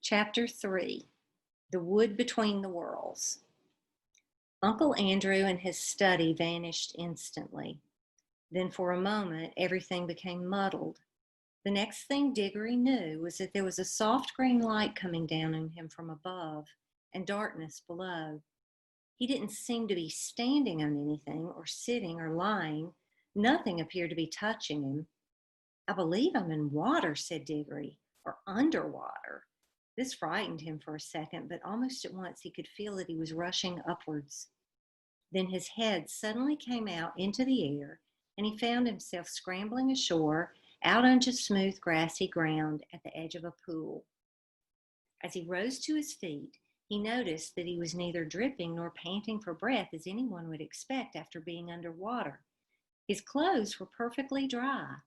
Chapter 3, The Wood Between the Worlds. Uncle Andrew and his study vanished instantly. Then for a moment, everything became muddled. The next thing Digory knew was that there was a soft green light coming down on him from above and darkness below. He didn't seem to be standing on anything or sitting or lying. Nothing appeared to be touching him. "I believe I'm in water," said Digory, "or underwater." This frightened him for a second, but almost at once he could feel that he was rushing upwards. Then his head suddenly came out into the air, and he found himself scrambling ashore out onto smooth grassy ground at the edge of a pool. As he rose to his feet, he noticed that he was neither dripping nor panting for breath as anyone would expect after being underwater. His clothes were perfectly dry.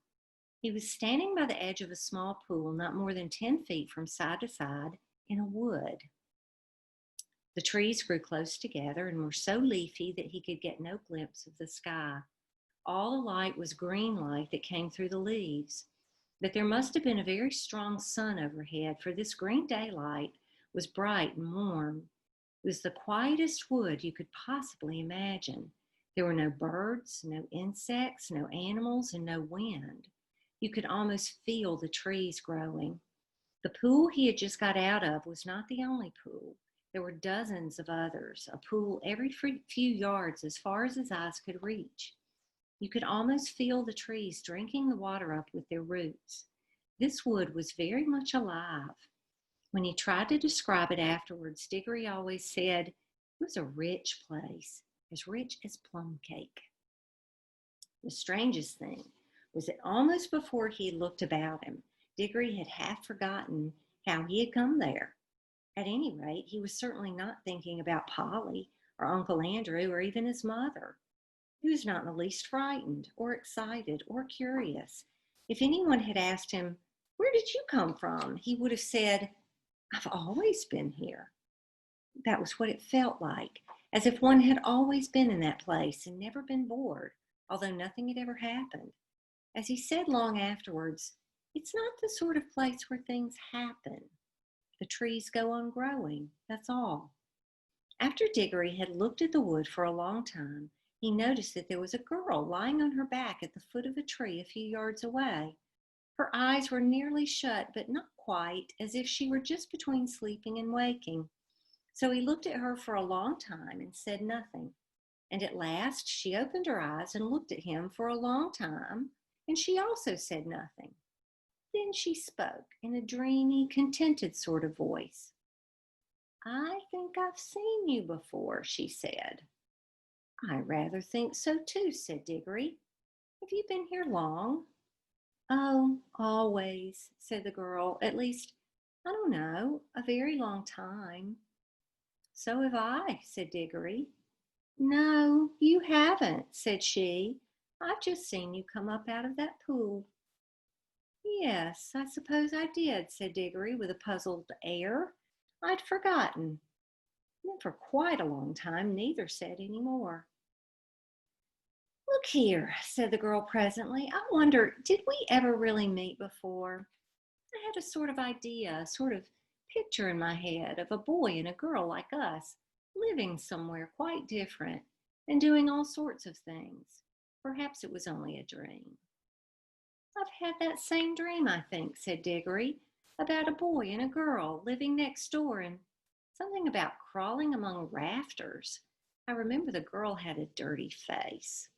He was standing by the edge of a small pool not more than 10 feet from side to side in a wood. The trees grew close together and were so leafy that he could get no glimpse of the sky. All the light was green light that came through the leaves. But there must have been a very strong sun overhead, for this green daylight was bright and warm. It was the quietest wood you could possibly imagine. There were no birds, no insects, no animals, and no wind. You could almost feel the trees growing. The pool he had just got out of was not the only pool. There were dozens of others, a pool every few yards as far as his eyes could reach. You could almost feel the trees drinking the water up with their roots. This wood was very much alive. When he tried to describe it afterwards, Digory always said it was a rich place, as rich as plum cake. The strangest thing was that almost before he looked about him, Digory had half forgotten how he had come there. At any rate, he was certainly not thinking about Polly or Uncle Andrew or even his mother. He was not in the least frightened or excited or curious. If anyone had asked him, "Where did you come from?" he would have said, "I've always been here." That was what it felt like, as if one had always been in that place and never been bored, although nothing had ever happened. As he said long afterwards, it's not the sort of place where things happen. The trees go on growing, that's all. After Digory had looked at the wood for a long time, he noticed that there was a girl lying on her back at the foot of a tree a few yards away. Her eyes were nearly shut, but not quite, as if she were just between sleeping and waking. So he looked at her for a long time and said nothing. And at last she opened her eyes and looked at him for a long time, and she also said nothing. Then she spoke in a dreamy, contented sort of voice. "I think I've seen you before," she said. "I rather think so too," said Digory. "Have you been here long?" "Oh, always," said the girl. "At least, I don't know, a very long time." "So have I," said Digory. "No, you haven't," said she. "I've just seen you come up out of that pool." "Yes, I suppose I did," said Digory with a puzzled air. "I'd forgotten." Then for quite a long time, neither said any more. "Look here," said the girl presently. "I wonder, did we ever really meet before? I had a sort of idea, a sort of picture in my head of a boy and a girl like us, living somewhere quite different and doing all sorts of things. Perhaps it was only a dream." "I've had that same dream, I think," said Digory, "about a boy and a girl living next door and something about crawling among rafters. I remember the girl had a dirty face."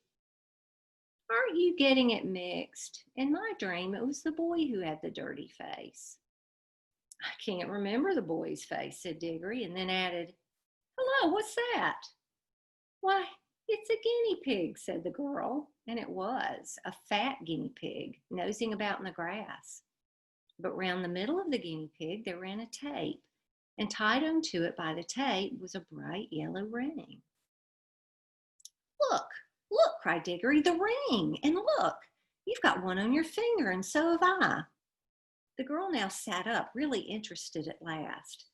"Aren't you getting it mixed? In my dream, it was the boy who had the dirty face." "I can't remember the boy's face," said Digory, and then added, "Hello, what's that?" "Why, it's a guinea pig," said the girl, and it was a fat guinea pig nosing about in the grass. But round the middle of the guinea pig there ran a tape, and tied onto it by the tape was a bright yellow ring. "Look, look," cried Digory, "the ring! And look, you've got one on your finger, and so have I." The girl now sat up, really interested at last.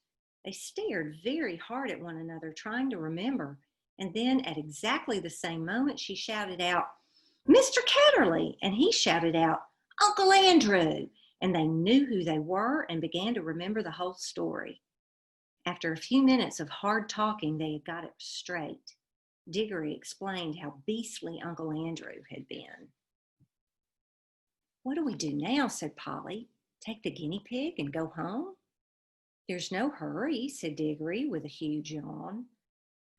They stared very hard at one another, trying to remember, and then at exactly the same moment she shouted out, "Mr. Catterley!" And he shouted out, "Uncle Andrew!" and they knew who they were and began to remember the whole story. After a few minutes of hard talking, they had got it straight. Digory explained how beastly Uncle Andrew had been. "What do we do now?" said Polly. "Take the guinea pig and go home?" "There's no hurry," said Digory with a huge yawn.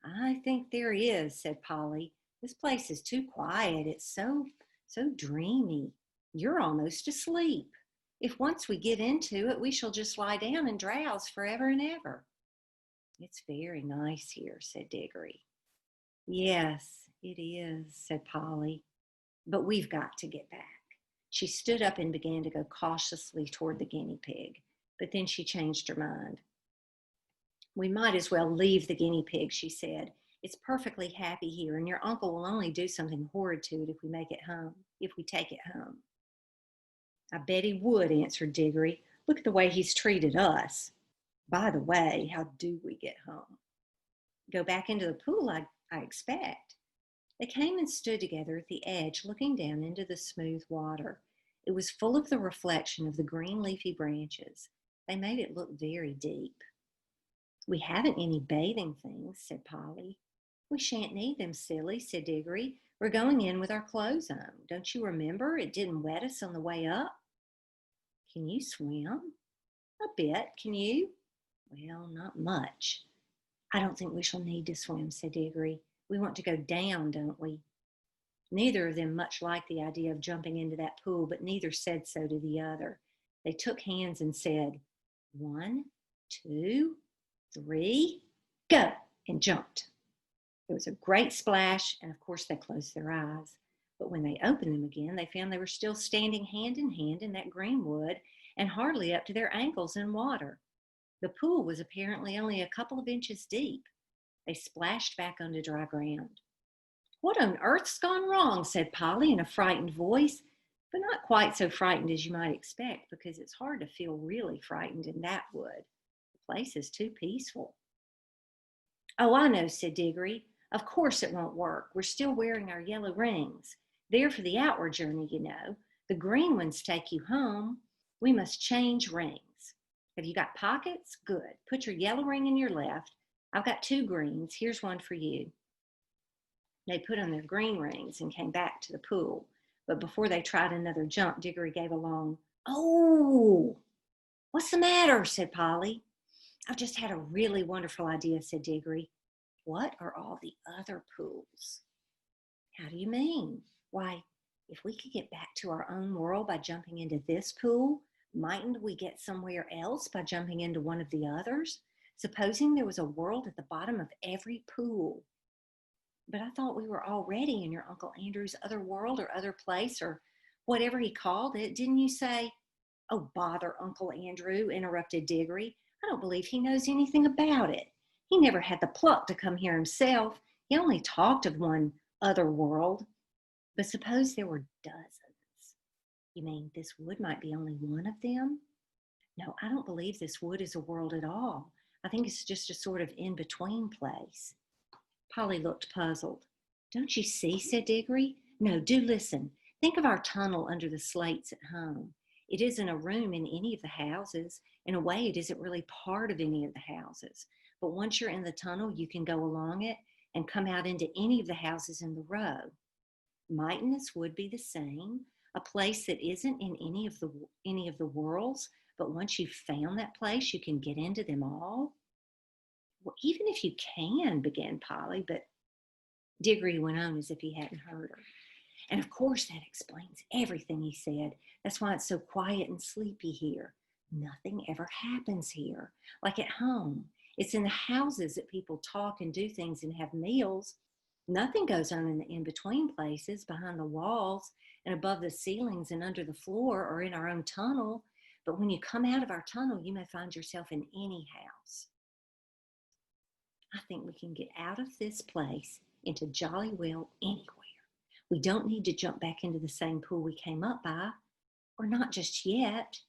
"I think there is," said Polly. "This place is too quiet. It's so dreamy. You're almost asleep. If once we get into it, we shall just lie down and drowse forever and ever." "It's very nice here," said Digory. "Yes, it is," said Polly. "But we've got to get back." She stood up and began to go cautiously toward the guinea pig, but then she changed her mind. "We might as well leave the guinea pig," she said. "It's perfectly happy here, and your uncle will only do something horrid to it if we take it home." "I bet he would," answered Digory. "Look at the way he's treated us. By the way, how do we get home?" "Go back into the pool, I expect." They came and stood together at the edge, looking down into the smooth water. It was full of the reflection of the green leafy branches. They made it look very deep. "We haven't any bathing things," said Polly. "We shan't need them, silly," said Digory. "We're going in with our clothes on. Don't you remember? It didn't wet us on the way up." "Can you swim?" "A bit. Can you?" "Well, not much." "I don't think we shall need to swim," said Digory. "We want to go down, don't we?" Neither of them much liked the idea of jumping into that pool, but neither said so to the other. They took hands and said, 1, 2, 3, go, and jumped. There was a great splash, and of course they closed their eyes. But when they opened them again, they found they were still standing hand in hand in that green wood and hardly up to their ankles in water. The pool was apparently only a couple of inches deep. They splashed back onto dry ground. "What on earth's gone wrong?" said Polly in a frightened voice, but not quite so frightened as you might expect, because it's hard to feel really frightened in that wood. The place is too peaceful. "Oh, I know," said Digory. "Of course it won't work. We're still wearing our yellow rings. They're for the outward journey, you know. The green ones take you home. We must change rings. Have you got pockets? Good. Put your yellow ring in your left. I've got 2 greens. Here's one for you." They put on their green rings and came back to the pool. But before they tried another jump, Digory gave a long, "Oh!" "What's the matter?" said Polly. "I've just had a really wonderful idea," said Digory. "What are all the other pools?" "How do you mean?" "Why, if we could get back to our own world by jumping into this pool, mightn't we get somewhere else by jumping into one of the others? Supposing there was a world at the bottom of every pool." "But I thought we were already in your Uncle Andrew's other world or other place or whatever he called it. Didn't you say—" "Oh, bother Uncle Andrew," interrupted Digory. "I don't believe he knows anything about it. He never had the pluck to come here himself. He only talked of one other world. But suppose there were dozens." "You mean this wood might be only one of them?" "No, I don't believe this wood is a world at all. I think it's just a sort of in-between place." Polly looked puzzled. "Don't you see?" said Digory. "No, do listen. Think of our tunnel under the slates at home. It isn't a room in any of the houses. In a way, it isn't really part of any of the houses. But once you're in the tunnel, you can go along it and come out into any of the houses in the row. Mightn't this wood be the same? A place that isn't in any of the worlds, but once you've found that place, you can get into them all?" "Well, even if you can," began Polly, but Digory went on as if he hadn't heard her. "And of course that explains everything," he said. "That's why it's so quiet and sleepy here. Nothing ever happens here, like at home. It's in the houses that people talk and do things and have meals. Nothing goes on in the in-between places, behind the walls and above the ceilings and under the floor or in our own tunnel. But when you come out of our tunnel, you may find yourself in any house. I think we can get out of this place into jolly well anywhere. We don't need to jump back into the same pool we came up by, or not just yet."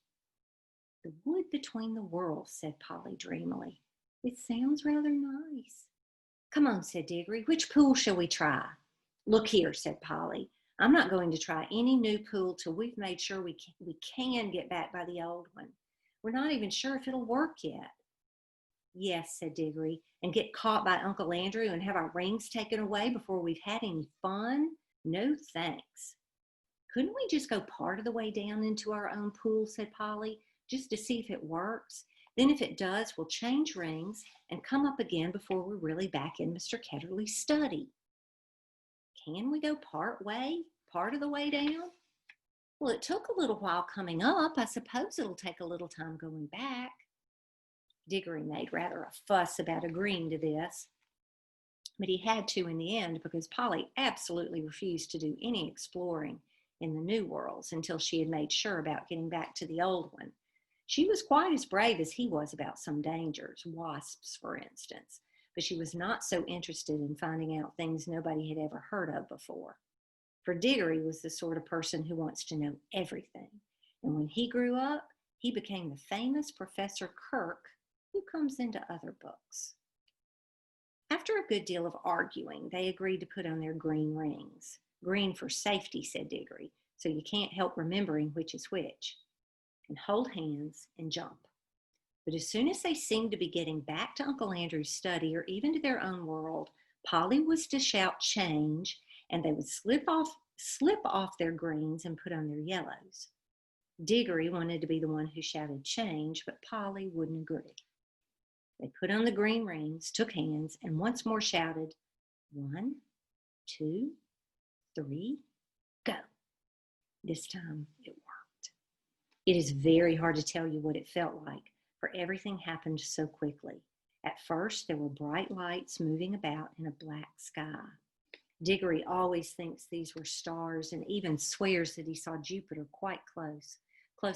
"The wood between the worlds," said Polly dreamily. "It sounds rather nice." "Come on," said Digory. "Which pool shall we try?" "Look here," said Polly. I'm not going to try any new pool till we've made sure we can get back by the old one. We're not even sure if it'll work yet. Yes, said Digory, and get caught by Uncle Andrew and have our rings taken away before we've had any fun? No thanks. Couldn't we just go part of the way down into our own pool, said Polly, just to see if it works? Then if it does, we'll change rings and come up again before we're really back in Mr. Ketterly's study. Can we go part of the way down? Well, it took a little while coming up. I suppose it'll take a little time going back. Digory made rather a fuss about agreeing to this, but he had to in the end because Polly absolutely refused to do any exploring in the new worlds until she had made sure about getting back to the old one. She was quite as brave as he was about some dangers, wasps, for instance, but she was not so interested in finding out things nobody had ever heard of before. For Digory was the sort of person who wants to know everything, and when he grew up, he became the famous Professor Kirk, who comes into other books. After a good deal of arguing, they agreed to put on their green rings. Green for safety, said Digory, so you can't help remembering which is which. And hold hands and jump. But as soon as they seemed to be getting back to Uncle Andrew's study or even to their own world, Polly was to shout change, and they would slip off their greens and put on their yellows. Digory wanted to be the one who shouted change, but Polly wouldn't agree. They put on the green rings, took hands, and once more shouted, 1, 2, 3, go. This time it worked. It is very hard to tell you what it felt like, for everything happened so quickly. At first, there were bright lights moving about in a black sky. Digory always thinks these were stars and even swears that he saw Jupiter quite close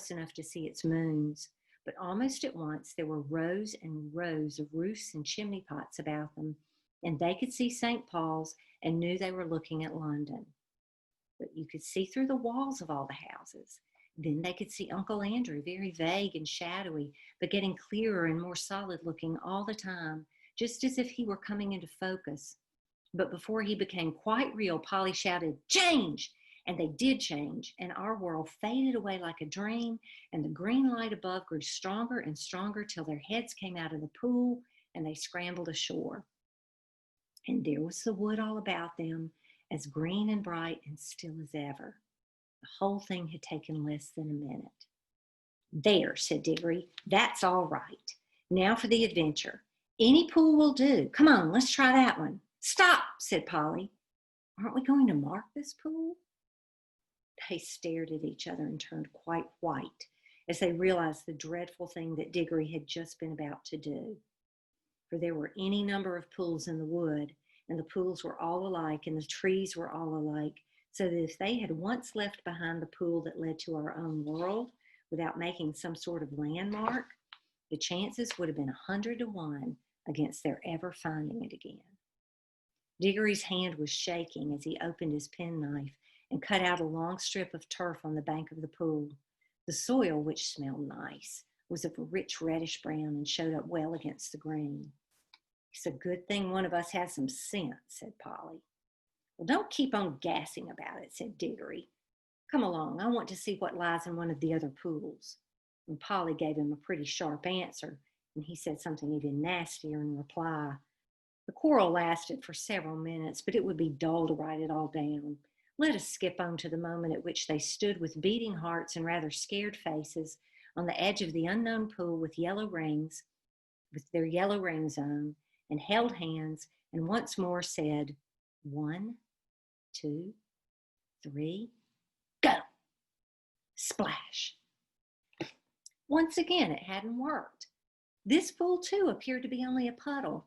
enough to see its moons. But almost at once, there were rows and rows of roofs and chimney pots about them, and they could see St. Paul's and knew they were looking at London. But you could see through the walls of all the houses. Then they could see Uncle Andrew, very vague and shadowy, but getting clearer and more solid looking all the time, just as if he were coming into focus. But before he became quite real, Polly shouted, change! And they did change, and our world faded away like a dream, and the green light above grew stronger and stronger till their heads came out of the pool, and they scrambled ashore. And there was the wood all about them, as green and bright and still as ever. The whole thing had taken less than a minute. There, said Digory, that's all right. Now for the adventure. Any pool will do. Come on, let's try that one. Stop, said Polly. Aren't we going to mark this pool? They stared at each other and turned quite white as they realized the dreadful thing that Digory had just been about to do. For there were any number of pools in the wood, and the pools were all alike, and the trees were all alike, so that if they had once left behind the pool that led to our own world without making some sort of landmark, the chances would have been 100 to 1 against their ever finding it again. Digory's hand was shaking as he opened his penknife and cut out a long strip of turf on the bank of the pool. The soil, which smelled nice, was of a rich reddish brown and showed up well against the green. It's a good thing one of us has some sense, said Polly. Well, don't keep on gassing about it, said Digory. Come along, I want to see what lies in one of the other pools. And Polly gave him a pretty sharp answer, and he said something even nastier in reply. The quarrel lasted for several minutes, but it would be dull to write it all down. Let us skip on to the moment at which they stood with beating hearts and rather scared faces on the edge of the unknown pool with their yellow rings on, and held hands and once more said, 1, 2, 3, go! Splash! Once again, it hadn't worked. This pool, too, appeared to be only a puddle.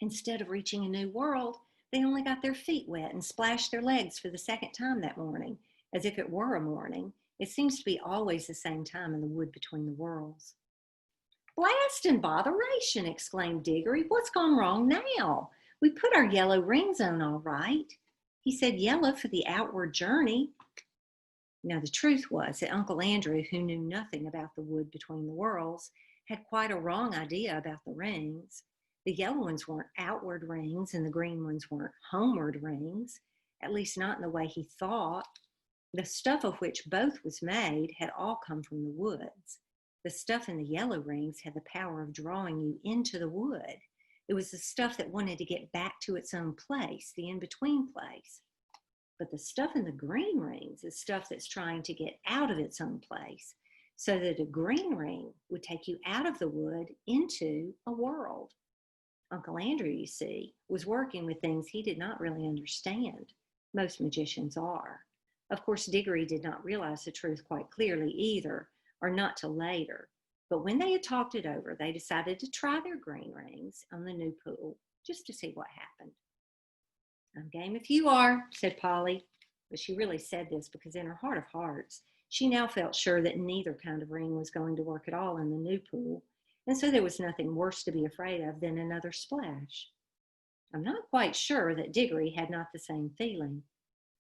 Instead of reaching a new world, they only got their feet wet and splashed their legs for the second time that morning, as if it were a morning. It seems to be always the same time in the wood between the worlds. Blast and botheration, exclaimed Digory. What's gone wrong now? We put our yellow rings on all right. He said yellow for the outward journey. Now, the truth was that Uncle Andrew, who knew nothing about the wood between the worlds, had quite a wrong idea about the rings. The yellow ones weren't outward rings and the green ones weren't homeward rings. at least not in the way he thought. The stuff of which both was made had all come from the woods. The stuff in the yellow rings had the power of drawing you into the wood. It was the stuff that wanted to get back to its own place, the in-between place. But the stuff in the green rings is stuff that's trying to get out of its own place, so that a green ring would take you out of the wood into a world. Uncle Andrew, you see, was working with things he did not really understand. Most magicians are. Of course, Digory did not realize the truth quite clearly either, or not till later. But when they had talked it over, they decided to try their green rings on the new pool, just to see what happened. "I'm game if you are," said Polly. But she really said this because in her heart of hearts, she now felt sure that neither kind of ring was going to work at all in the new pool, and so there was nothing worse to be afraid of than another splash. I'm not quite sure that Digory had not the same feeling.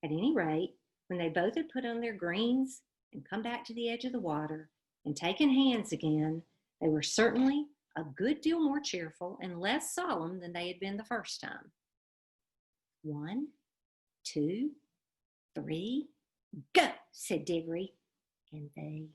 At any rate, when they both had put on their greens and come back to the edge of the water and taken hands again, they were certainly a good deal more cheerful and less solemn than they had been the first time. 1, 2, 3, go, said Digory, and they